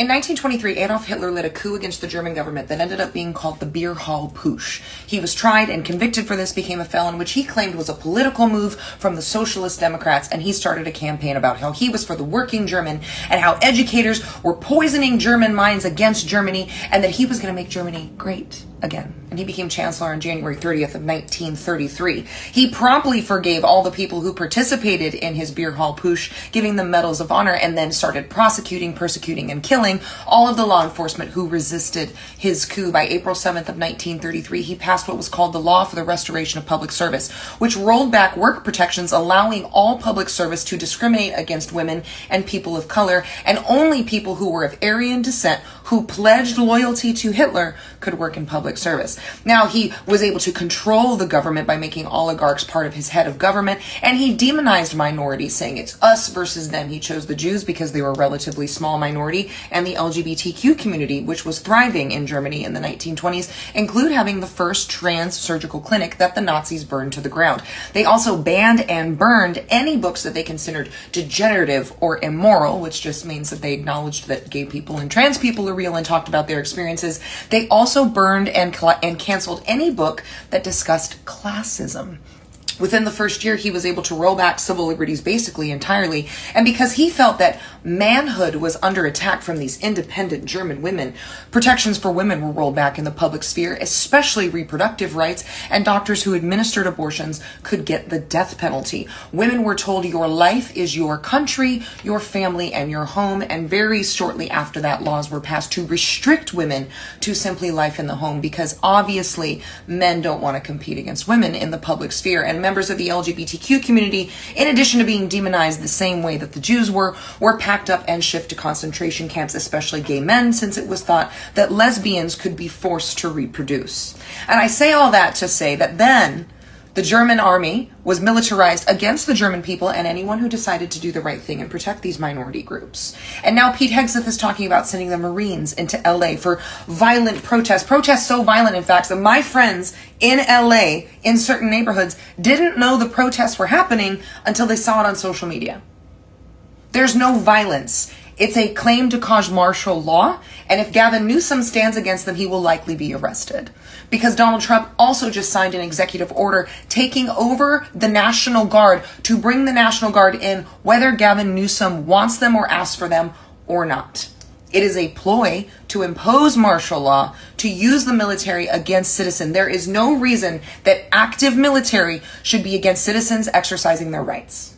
In 1923, Adolf Hitler led a coup against the German government that ended up being called the Beer Hall Putsch. He was tried and convicted for this, became a felon, which he claimed was a political move from the Socialist Democrats, and he started a campaign about how he was for the working German and how educators were poisoning German minds against Germany and that he was going to make Germany great again. And he became chancellor on January 30th of 1933. He promptly forgave all the people who participated in his Beer Hall Putsch, giving them medals of honor, and then started prosecuting, persecuting, and killing all of the law enforcement who resisted his coup. By April 7th of 1933, he passed what was called the Law for the Restoration of Public Service, which rolled back work protections, allowing all public service to discriminate against women and people of color, and only people who were of Aryan descent who pledged loyalty to Hitler could work in public service. Now, he was able to control the government by making oligarchs part of his head of government, and he demonized minorities, saying it's us versus them. He chose the Jews because they were a relatively small minority, and the LGBTQ community, which was thriving in Germany in the 1920s, include having the first trans surgical clinic that the Nazis burned to the ground. They also banned and burned any books that they considered degenerative or immoral, which just means that they acknowledged that gay people and trans people are real and talked about their experiences. They also burned and canceled any book that discussed classism. Within the first year, he was able to roll back civil liberties basically entirely. And because he felt that manhood was under attack from these independent German women, protections for women were rolled back in the public sphere, especially reproductive rights, and doctors who administered abortions could get the death penalty. Women were told your life is your country, your family, and your home. And very shortly after that, laws were passed to restrict women to simply life in the home, because obviously men don't want to compete against women in the public sphere. And members of the LGBTQ community, in addition to being demonized the same way that the Jews were packed up and shipped to concentration camps, especially gay men, since it was thought that lesbians could be forced to reproduce. And I say all that to say that then the German army was militarized against the German people and anyone who decided to do the right thing and protect these minority groups. And now Pete Hegseth is talking about sending the Marines into LA for violent protests so violent, in fact, that my friends in LA in certain neighborhoods didn't know the protests were happening until they saw it on social media. There's no violence. It's a claim to cause martial law, and if Gavin Newsom stands against them, he will likely be arrested. Because Donald Trump also just signed an executive order taking over the National Guard to bring the National Guard in, whether Gavin Newsom wants them or asks for them or not. It is a ploy to impose martial law, to use the military against citizens. There is no reason that active military should be against citizens exercising their rights.